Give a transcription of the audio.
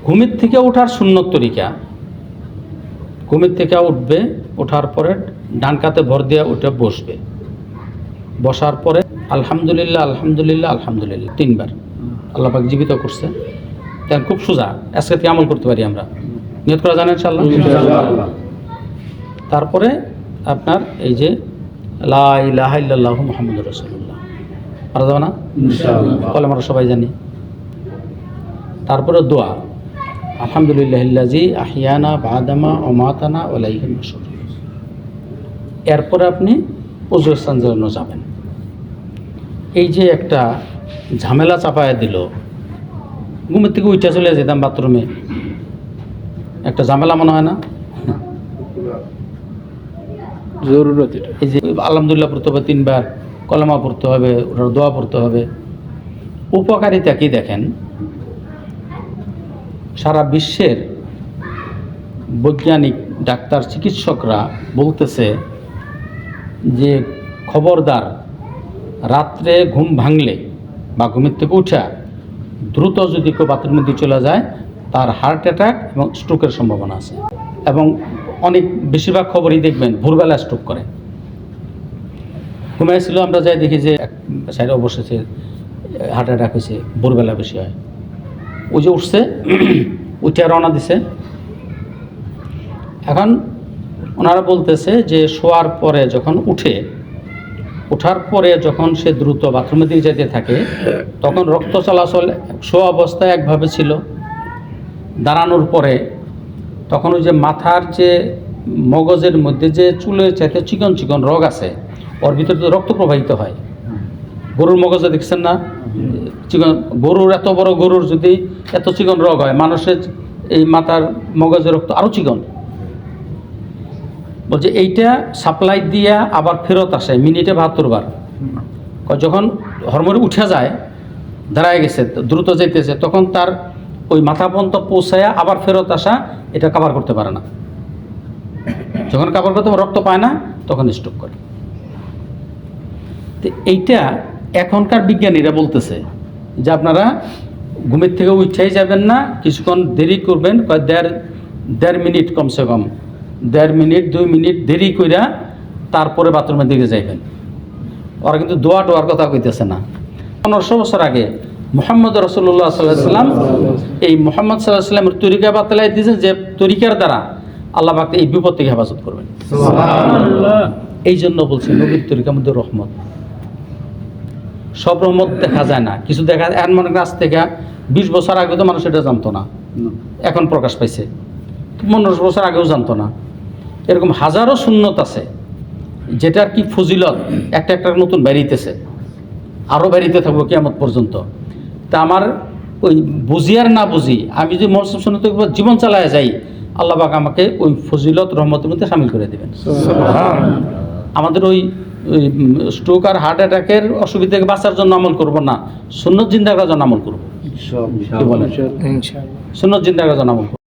ঘুমের থেকে ওঠার সুন্নত তরিকা, ঘুমের থেকে উঠবে, ওঠার পরে ডান কাতে ভর দিয়ে উঠে বসবে, বসার পরে আলহামদুলিল্লাহ আলহামদুলিল্লাহ আলহামদুলিল্লাহ 3 বার আল্লাহ পাক জীবিত করছে। তার খুব সোজা, আজকে থেকে আমল করতে পারি আমরা, নিয়ত করা জানেন ইনশাআল্লাহ। তারপরে আপনার এই যে লা ইলাহা ইল্লাল্লাহু মুহাম্মাদুর রাসূলুল্লাহ পারা যাবে না ইনশাআল্লাহ, বলে আমরা সবাই জানি। তারপরে দোয়া আলহামদুলিল্লাহিল্লাযী আহিয়ানা বাদামা আমাতানা ওয়া ইলাইহিন নুশুর। এরপরে আপনি ওযু স্থান জন্য যাবেন। এই যে একটা ঝামেলা চাপায় দিল, ঘুমের থেকে উঠে চলে যেতাম বাথরুমে, একটা ঝামেলা মনে হয় না? জরুরত এটা। এই যে আলহামদুলিল্লাহ পড়তে হবে 3 বার, কলেমা পড়তে হবে, ওটার দোয়া পড়তে হবে। উপকারিতা কি দেখেন, সারা বিশ্বের বৈজ্ঞানিক ডাক্তার চিকিৎসকরা বলতেছে যে খবরদার রাত্রে ঘুম ভাঙলে বা ঘুমের থেকে উঠা দ্রুত যদি কেউ বাথরুমের মধ্যে চলে যায়, তার হার্ট অ্যাটাক এবং স্ট্রোকের সম্ভাবনা আছে। এবং অনেক বেশিরভাগ খবরই দেখবেন ভোরবেলা স্ট্রোক করে। ঘুমাইছিল, আমরা যাই দেখি যে এক সাইডে বসেছে, হার্ট অ্যাটাক হয়েছে, ভোরবেলা বেশি হয়। ওই যে উঠছে, উঠে রওনা দিছে। এখন ওনারা বলতেছে যে শোয়ার পরে যখন ওঠার পরে যখন সে দ্রুত বাথরুমের দিকে যেতে থাকে, তখন রক্ত চলাচল শোয়া অবস্থায় একভাবে ছিল, দাঁড়ানোর পরে তখন ওই যে মাথার যে মগজের মধ্যে যে চুলের চাইতে চিকন চিকন রগ আছে, ওর ভিতরে তো রক্ত প্রবাহিত হয়। গরুর মগজে দেখছেন না চিকন, গরুর এত বড় গরুর যদি এত চিকন রগ হয়, মানুষের এই মাথার মগজের রক্ত আরও চিকন। বলছে এইটা সাপ্লাই দিয়া আবার ফেরত আসে মিনিটে 72 বার। যখন হরমোনে উঠে যায়, দাঁড়ায় গেছে, দ্রুত যেতেছে, তখন তার ওই মাথা পর্যন্ত পৌঁছায়া আবার ফেরত আসা, এটা কভার করতে পারে না। যখন কভার করতে রক্ত পায় না, তখন স্ট্রোক করে। তো এইটা এখনকার বিজ্ঞানীরা বলতেছে যে আপনারা ঘুমের থেকে উঠেই যাবেন না, কিছুক্ষণ দেরি করবেন, 1.5 মিনিট কমসে কম, 1.5 মিনিট 2 মিনিট দেরি কইরা তারপরে বাথরুমের দিকে যাইবেন। ওরা কিন্তু দোয়া টোয়ার কথা কইতেছে না। 1500 বছর আগে মুহাম্মদ রাসূলুল্লাহ সাল্লাল্লাহু আলাইহি ওয়াসাল্লাম এই মুহাম্মদ সাল্লাল্লাহু আলাইহি ওয়াসাল্লামের তরিকা বাতলাই দিয়েছেন, যে তরিকার দ্বারা আল্লাহ পাক এই বিপদ থেকে হেফাজত করবেন। সুবহানাল্লাহ। এই জন্য বলছি নবীর তরিকার মধ্যে রহমত। সব রহমত দেখা যায় না, কিছু দেখা যায়। এমন কাছ থেকে 20 বছর আগে তো মানুষ এটা জানতো না, এখন প্রকাশ পাইছে। 15 বছর আগেও জানতো না। এরকম হাজারো সুন্নত আছে যেটার কি ফজিলত একটা একটা নতুন বেরিয়েছে, আরও বেরিতে থাকবো কিয়ামত পর্যন্ত। তা আমার ওই বুঝি আর না বুঝি, আমি যদি মহসব সুন্নতের উপর জীবন চালায় যাই, আল্লাহ পাক আমাকে ওই ফজিলত রহমতের মধ্যে শামিল করে দেবেন। আমাদের ওই স্ট্রোক আর হার্ট অ্যাটাকের অসুবিধা থেকে বাঁচার জন্য আমল করব না, সুন্নত জিন্দা করার জন্য আমল করবো। কি বলেন? সুন্নত জিন্দা করার জন্য আমল করবো।